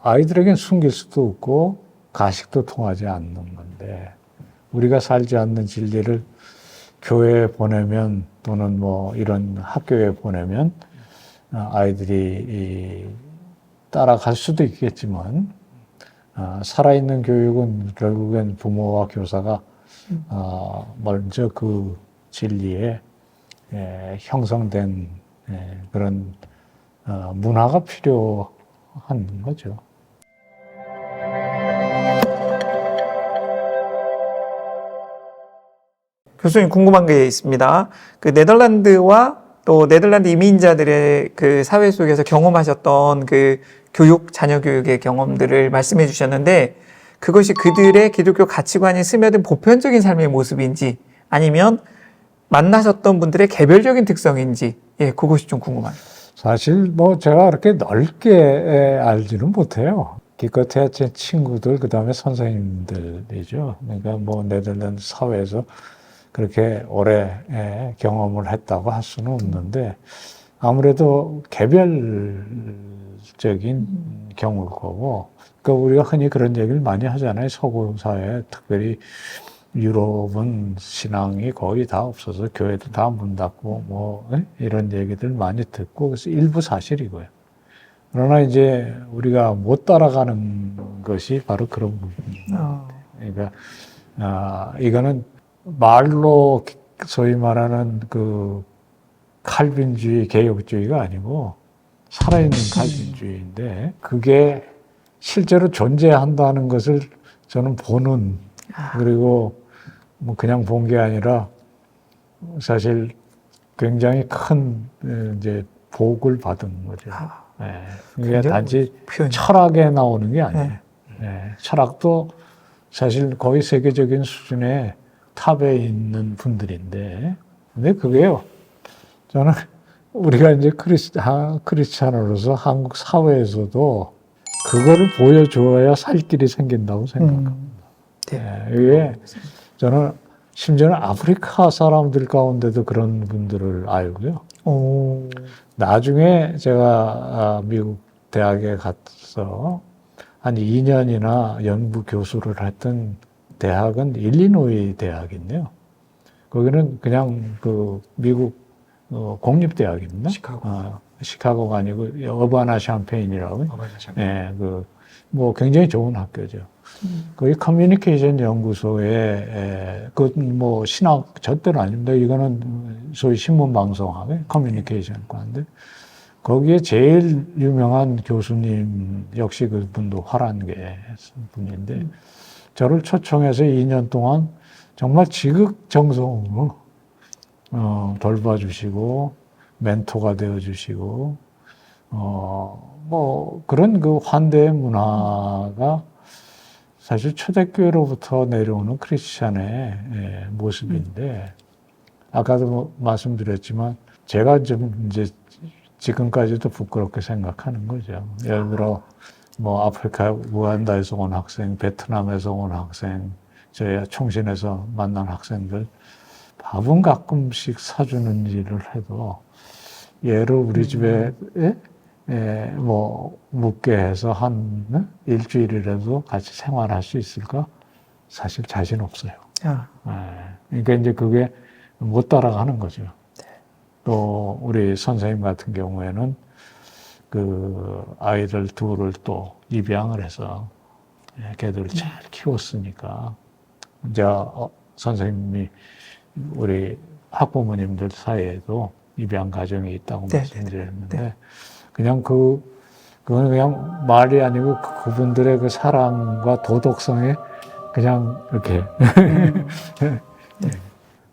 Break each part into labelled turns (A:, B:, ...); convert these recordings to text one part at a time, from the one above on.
A: 아이들에겐 숨길 수도 없고 가식도 통하지 않는 건데 우리가 살지 않는 진리를 교회에 보내면 또는 뭐 이런 학교에 보내면 아이들이 따라갈 수도 있겠지만 살아있는 교육은 결국엔 부모와 교사가 먼저 그 진리에 형성된 그런 문화가 필요한 거죠.
B: 교수님 궁금한 게 있습니다. 그 네덜란드와 또 네덜란드 이민자들의 그 사회 속에서 경험하셨던 그 교육, 자녀 교육의 경험들을 말씀해 주셨는데 그것이 그들의 기독교 가치관이 스며든 보편적인 삶의 모습인지 아니면 만나셨던 분들의 개별적인 특성인지 그것이 좀 궁금합니다.
A: 사실 뭐 제가 그렇게 넓게 알지는 못해요. 기껏해야 제 친구들 그다음에 선생님들이죠. 그러니까 뭐 네덜란드 사회에서 그렇게 오래 경험을 했다고 할 수는 없는데 아무래도 개별적인 경우일 거고 그러니까 우리가 흔히 그런 얘기를 많이 하잖아요. 서구 사회 특별히 유럽은 신앙이 거의 다 없어서 교회도 다 문 닫고 뭐 이런 얘기들 많이 듣고 그래서 일부 사실이고요. 그러나 이제 우리가 못 따라가는 것이 바로 그런 부분입니다. 그러니까 이거는 말로 소위 말하는 그 칼빈주의, 개혁주의가 아니고 살아있는 칼빈주의인데 그게 실제로 존재한다는 것을 저는 보는 그리고 뭐 그냥 본 게 아니라 사실 굉장히 큰 이제 복을 받은 거죠. 이게 단지 철학에 나오는 게 아니에요. 철학도 사실 거의 세계적인 수준의 탑에 있는 분들인데, 근데 그게요, 저는 우리가 이제 크리스찬으로서 한국 사회에서도 그거를 보여줘야 살 길이 생긴다고 생각합니다. 이게 저는 심지어는 아프리카 사람들 가운데도 그런 분들을 알고요. 나중에 제가 미국 대학에 가서 한 2년이나 연구 교수를 했던 대학은 일리노이 대학인데요. 거기는 그냥 그 미국 공립대학입니다. 시카고가 아니고 어바나 샴페인이라고. 뭐 굉장히 좋은 학교죠. 거기 커뮤니케이션 연구소에 그 뭐 신학 절대로 아닙니다. 이거는 소위 신문 방송학의 커뮤니케이션과인데 거기에 제일 유명한 교수님 역시 그분도 화란계 분인데 저를 초청해서 2년 동안 정말 지극정성으로 돌봐주시고 멘토가 되어주시고 뭐 그런 그 환대의 문화가 사실 초대교회로부터 내려오는 크리스찬의 모습인데 아까도 말씀드렸지만 제가 좀 이제 지금까지도 부끄럽게 생각하는 거죠. 예를 들어 뭐 아프리카 우간다에서 온 학생, 베트남에서 온 학생, 저희 총신에서 만난 학생들 밥은 가끔씩 사주는 일을 해도 얘를 우리 집에 뭐 묵게 해서 한 일주일이라도 같이 생활할 수 있을까? 사실 자신 없어요. 그러니까 이제 그게 못 따라가는 거죠. 또 우리 선생님 같은 경우에는 그 아이들 둘을 또 입양을 해서 걔들을 잘 키웠으니까 이제 선생님이 우리 학부모님들 사이에도 입양 가정이 있다고 말씀드렸는데 그냥 그건 그냥 말이 아니고 그분들의 그 사랑과 도덕성에 그냥 이렇게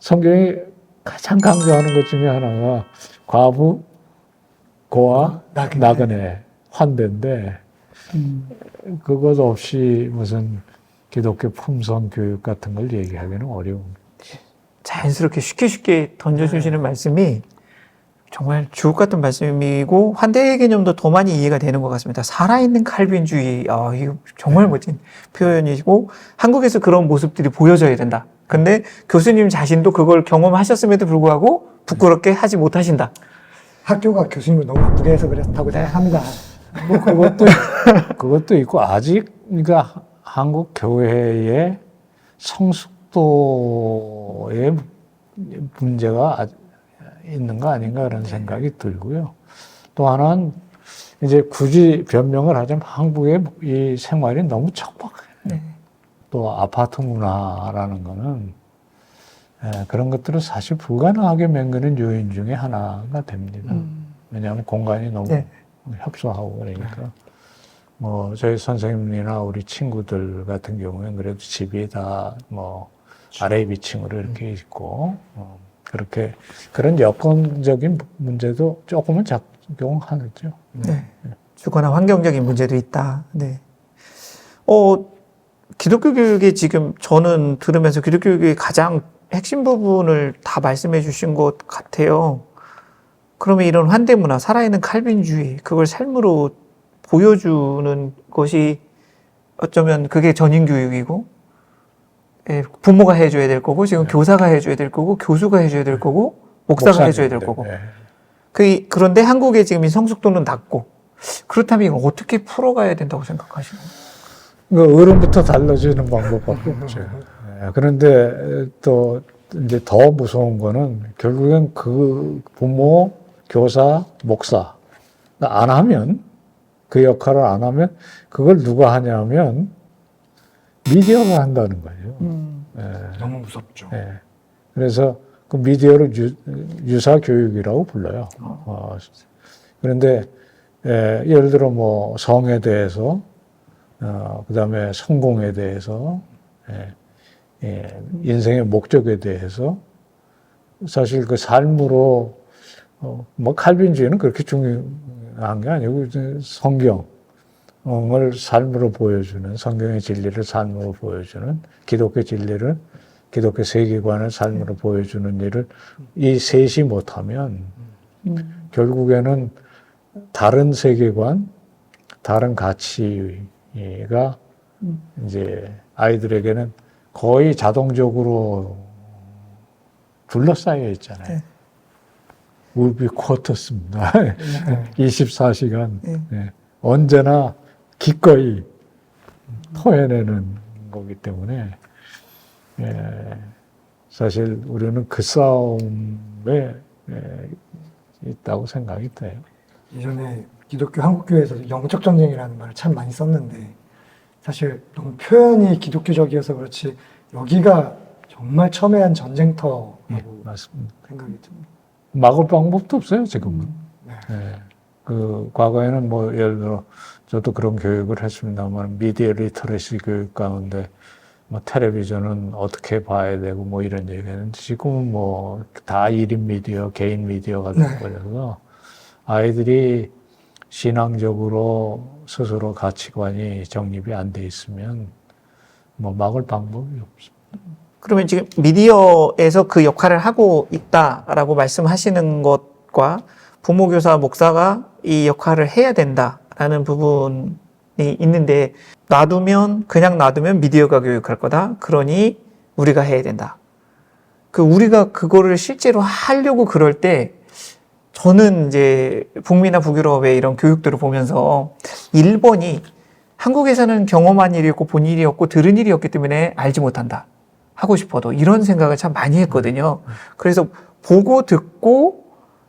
A: 성경이 가장 강조하는 것 중에 하나가 과부, 고아, 나그네 환대인데 그것 없이 무슨 기독교 품성 교육 같은 걸 얘기하기는 어려운.
B: 자연스럽게 쉽게 던져주시는 말씀이 정말 주옥 같은 말씀이고 환대의 개념도 더 많이 이해가 되는 것 같습니다. 살아있는 칼빈주의, 이거 정말 멋진 표현이고 한국에서 그런 모습들이 보여져야 된다. 근데 교수님 자신도 그걸 경험하셨음에도 불구하고 부끄럽게 하지 못하신다.
C: 학교가 교수님을 너무 바쁘게 해서 그렇다고 생각합니다.
A: 뭐 그것도 있고 아직 그러니까 한국 교회의 성숙도의 문제가 있는 거 아닌가 그런 생각이 들고요. 또 하나는 이제 굳이 변명을 하자면 한국의 이 생활이 너무 척박해요.
B: 네.
A: 또 아파트 문화라는 거는 그런 것들은 사실 불가능하게 만드는 요인 중에 하나가 됩니다. 왜냐하면 공간이 너무
B: 네.
A: 협소하고 그러니까 뭐 저희 선생님이나 우리 친구들 같은 경우에는 그래도 집이 다 뭐 아래 위층으로 이렇게 있고 그렇게 그런 여건적인 문제도 조금은 작용하죠.
B: 네. 주거나 환경적인 문제도 있다. 네. 기독교 교육이 지금 저는 들으면서 기독교 교육의 가장 핵심 부분을 다 말씀해 주신 것 같아요. 그러면 이런 환대 문화, 살아있는 칼빈주의, 그걸 삶으로 보여주는 것이 어쩌면 그게 전인 교육이고, 예, 부모가 해줘야 될 거고, 지금 교사가 해줘야 될 거고, 교수가 해줘야 될 거고, 목사가 해줘야 될 거고. 그런데 한국의 지금 이 성숙도는 낮고, 그렇다면 이거 어떻게 풀어가야 된다고 생각하시나요?
A: 어른부터 달라지는 방법밖에 없죠. 그런데 또 이제 더 무서운 거는 결국엔 그 부모, 교사, 목사 안 하면 그 역할을 안 하면 그걸 누가 하냐면 미디어가 한다는 거죠.
C: 너무 무섭죠.
A: 그래서 그 미디어를 유사 교육이라고 불러요. 그런데 예를 들어 뭐 성에 대해서 그다음에 성공에 대해서 인생의 목적에 대해서 사실 그 삶으로 뭐 칼빈주의는 그렇게 중요한 게 아니고 성경을 삶으로 보여주는 성경의 진리를 삶으로 보여주는 기독교 진리를 기독교 세계관을 삶으로 보여주는 일을 이 셋이 못하면 결국에는 다른 세계관, 다른 가치가 이제 아이들에게는 거의 자동적으로 둘러싸여 있잖아요. 우비쿼터스입니다. 24시간 언제나 기꺼이 토해내는 거기 때문에 사실 우리는 그 싸움에 있다고 생각이 돼요.
C: 예전에 기독교 한국교회에서 영적 전쟁이라는 말을 참 많이 썼는데 사실 너무 표현이 기독교적이어서 그렇지 여기가 정말 첨예한 전쟁터라고
A: 맞습니다.
C: 생각이 듭니다.
A: 막을 방법도 없어요, 지금은. 그 과거에는 뭐 예를 들어 저도 그런 교육을 했습니다만 미디어 리터러시 교육 가운데 뭐 텔레비전은 어떻게 봐야 되고 뭐 이런 얘기는 지금은 뭐 다 1인 미디어, 개인 미디어가 돼버려서 아이들이 신앙적으로 스스로 가치관이 정립이 안 돼 있으면 뭐 막을 방법이 없습니다.
B: 그러면 지금 미디어에서 그 역할을 하고 있다라고 말씀하시는 것과 부모, 교사, 목사가 이 역할을 해야 된다라는 부분이 있는데 그냥 놔두면 미디어가 교육할 거다. 그러니 우리가 해야 된다. 우리가 그거를 실제로 하려고 그럴 때 저는 이제 북미나 북유럽의 이런 교육들을 보면서 1번이 한국에서는 경험한 일이었고 본 일이었고 들은 일이었기 때문에 알지 못한다. 하고 싶어도 이런 생각을 참 많이 했거든요. 그래서 보고 듣고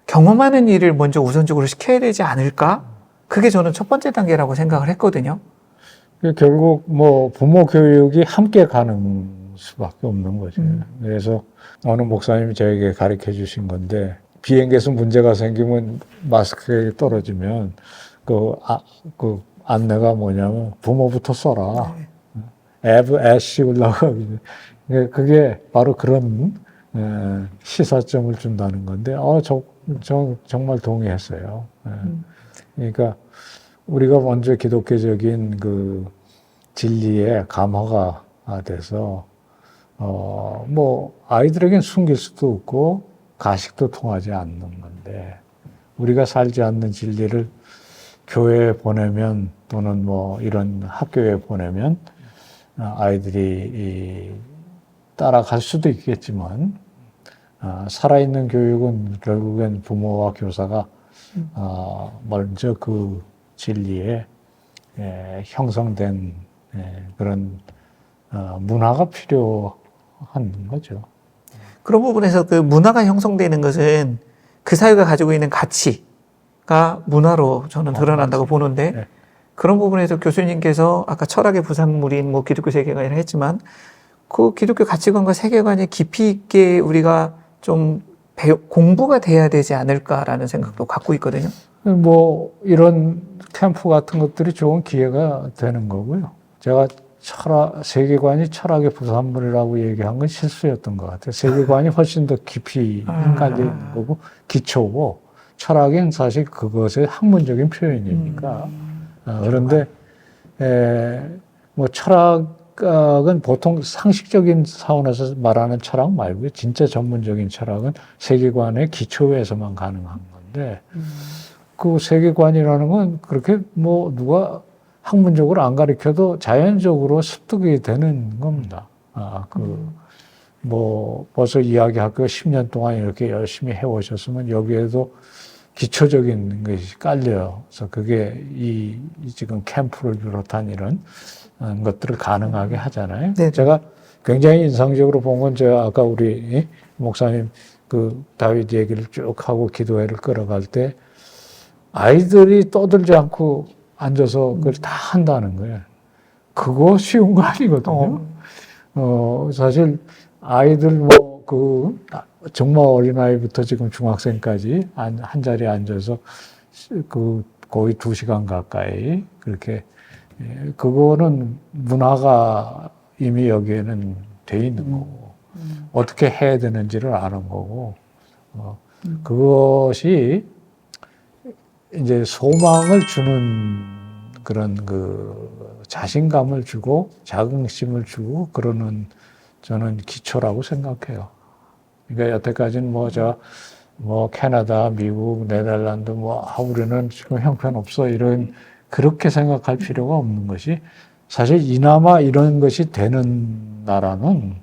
B: 경험하는 일을 먼저 우선적으로 시켜야 되지 않을까? 그게 저는 첫 번째 단계라고 생각을 했거든요.
A: 결국 뭐 부모 교육이 함께 가는 수밖에 없는 거죠. 그래서 어느 목사님이 저에게 가르쳐 주신 건데 비행기에서 문제가 생기면 마스크가 떨어지면 그 안내가 뭐냐면 부모부터 써라. 애쉬 올라가기. 그게 바로 그런 시사점을 준다는 건데, 정말 동의했어요. 그러니까 우리가 먼저 기독교적인 그 진리에 감화가 돼서 뭐 아이들에겐 숨길 수도 없고 가식도 통하지 않는 건데 우리가 살지 않는 진리를 교회에 보내면 또는 뭐 이런 학교에 보내면 아이들이 따라갈 수도 있겠지만 살아있는 교육은 결국엔 부모와 교사가 먼저 그 진리에 형성된 그런 문화가 필요한 거죠.
B: 그런 부분에서 그 문화가 형성되는 것은 그 사회가 가지고 있는 가치가 문화로 저는 드러난다고 보는데
A: 네.
B: 그런 부분에서 교수님께서 아까 철학의 부산물인 뭐 기독교 세계관이라 했지만 그 기독교 가치관과 세계관이 깊이 있게 우리가 좀 공부가 돼야 되지 않을까라는 생각도 갖고 있거든요.
A: 뭐 이런 캠프 같은 것들이 좋은 기회가 되는 거고요. 제가 세계관이 철학의 부산물이라고 얘기한 건 실수였던 것 같아요. 세계관이 훨씬 더 깊이 깔려 있는 거고 기초고 철학은 사실 그것의 학문적인 표현이니까. 그런데 뭐 철학은 보통 상식적인 차원에서 말하는 철학 말고요. 진짜 전문적인 철학은 세계관의 기초에서만 가능한 건데 그 세계관이라는 건 그렇게 뭐 누가 학문적으로 안 가르쳐도 자연적으로 습득이 되는 겁니다. 뭐 벌써 이야기 학교 10년 동안 이렇게 열심히 해오셨으면 여기에도 기초적인 것이 깔려서 그게 이 지금 캠프를 비롯한 이런 것들을 가능하게 하잖아요.
B: 네.
A: 제가 굉장히 인상적으로 본 건 제가 아까 우리 목사님 그 다윗 얘기를 쭉 하고 기도회를 끌어갈 때 아이들이 떠들지 않고 앉아서 그걸 다 한다는 거예요. 그거 쉬운 거 아니거든요. 사실 아이들 정말 어린아이부터 지금 중학생까지 한 자리에 앉아서 거의 2시간 가까이 그렇게 그거는 문화가 이미 여기에는 돼 있는 거고 어떻게 해야 되는지를 아는 거고 그것이 이제 소망을 주는 그런 자신감을 주고 자긍심을 주고 그러는 저는 기초라고 생각해요. 그러니까 여태까지는 뭐 캐나다, 미국, 네덜란드 우리는 지금 형편없어 이런 그렇게 생각할 필요가 없는 것이 사실 이나마 이런 것이 되는 나라는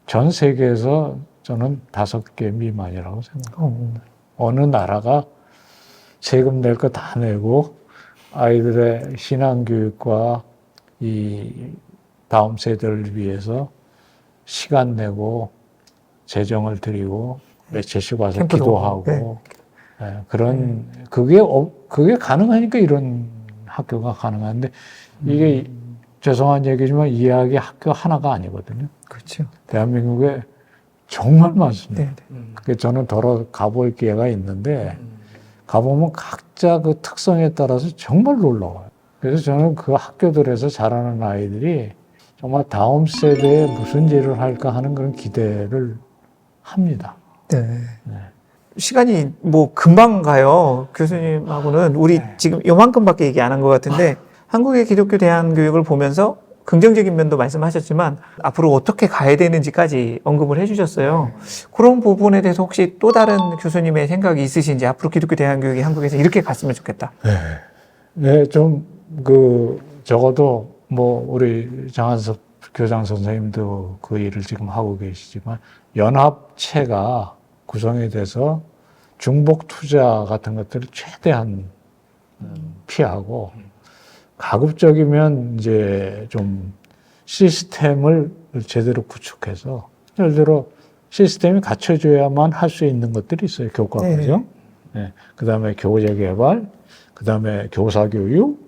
A: 전 세계에서 저는 5개 미만이라고 생각합니다. 어느 나라가 세금 낼 거 다 내고 아이들의 신앙교육과 이 다음 세대를 위해서 시간 내고 재정을 들이고 며칠씩 와서 기도하고 그런 그게 가능하니까 이런 학교가 가능한데 이게 죄송한 얘기지만 이야기 학교 하나가 아니거든요.
B: 그렇죠.
A: 대한민국에 정말 많습니다.
B: 네.
A: 그게 저는 더러 가볼 기회가 있는데 가보면 각자 그 특성에 따라서 정말 놀라워요. 그래서 저는 그 학교들에서 자라는 아이들이 정말 다음 세대에 무슨 일을 할까 하는 그런 기대를 합니다.
B: 네. 시간이 뭐 금방 가요. 교수님하고는 우리 지금 요만큼밖에 얘기 안 한 것 같은데 한국의 기독교 대안교육을 보면서 긍정적인 면도 말씀하셨지만 앞으로 어떻게 가야 되는지까지 언급을 해주셨어요. 그런 부분에 대해서 혹시 또 다른 교수님의 생각이 있으신지 앞으로 기독교 대안교육이 한국에서 이렇게 갔으면 좋겠다.
A: 네, 좀 적어도 뭐 우리 장한섭 교장 선생님도 그 일을 지금 하고 계시지만 연합체가 구성이 돼서 중복 투자 같은 것들을 최대한 피하고 가급적이면 이제 좀 시스템을 제대로 구축해서 예를 들어 시스템이 갖춰줘야만 할 수 있는 것들이 있어요. 교과 과정, 그다음에 교재 개발, 그다음에 교사 교육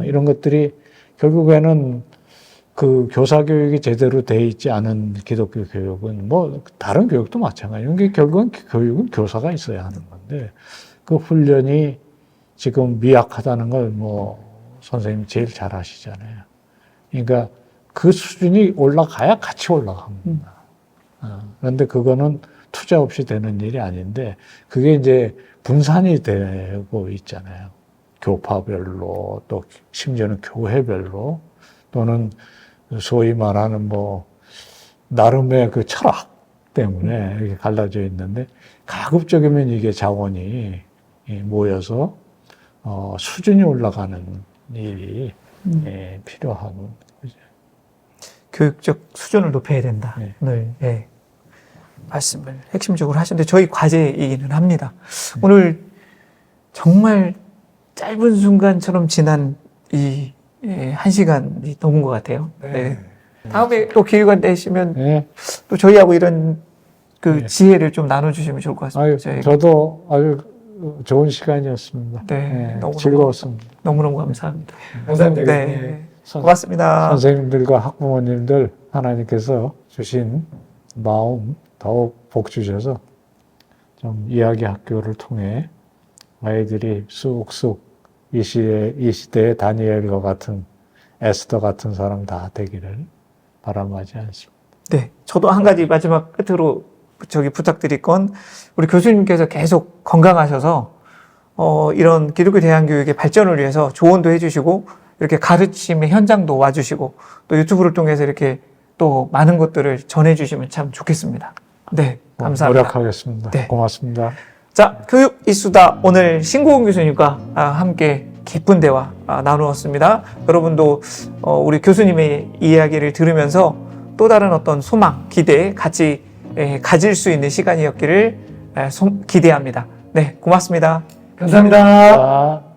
A: 이런 것들이 결국에는 그 교사 교육이 제대로 돼 있지 않은 기독교 교육은 뭐 다른 교육도 마찬가지예요. 이게 결국은 교육은 교사가 있어야 하는 건데 그 훈련이 지금 미약하다는 걸 선생님이 제일 잘 아시잖아요. 그러니까 그 수준이 올라가야 같이 올라갑니다. 그런데 그거는 투자 없이 되는 일이 아닌데 그게 이제 분산이 되고 있잖아요. 교파별로 또 심지어는 교회별로 또는 소위 말하는 나름의 그 철학 때문에 이렇게 갈라져 있는데 가급적이면 이게 자원이 모여서 수준이 올라가는 일이 필요한 거죠.
B: 교육적 수준을 높여야 된다. 늘 말씀을 핵심적으로 하셨는데 저희 과제이기는 합니다. 오늘 정말 짧은 순간처럼 지난 이 1시간이 넘은 것 같아요. 네. 다음에 또 기회가 되시면
A: 네.
B: 또 저희하고 이런 그
A: 네.
B: 지혜를 좀 나눠주시면 좋을 것 같습니다.
A: 아유,
B: 저희가.
A: 저도 아주 좋은 시간이었습니다.
B: 네, 너무너무
A: 즐거웠습니다.
B: 너무너무 감사합니다.
C: 감사합니다.
B: 네.
C: 교수님.
B: 고맙습니다.
A: 선생님들과 학부모님들 하나님께서 주신 마음 더욱 복 주셔서 좀 이야기 학교를 통해 아이들이 쑥쑥 이 시대의 다니엘과 같은 에스더 같은 사람 다 되기를 바람하지 않습니다.
B: 네, 저도 한 가지 마지막 끝으로 저기 부탁드릴 건 우리 교수님께서 계속 건강하셔서 이런 기독교 대안교육의 발전을 위해서 조언도 해주시고 이렇게 가르침의 현장도 와주시고 또 유튜브를 통해서 이렇게 또 많은 것들을 전해주시면 참 좋겠습니다. 네, 감사합니다.
A: 노력하겠습니다.
B: 네.
A: 고맙습니다.
B: 자, 교육 이수다 오늘 신고은 교수님과 함께 깊은 대화 나누었습니다. 여러분도 우리 교수님의 이야기를 들으면서 또 다른 어떤 소망, 기대 같이 가질 수 있는 시간이었기를 기대합니다. 네, 고맙습니다.
C: 감사합니다.
A: 자.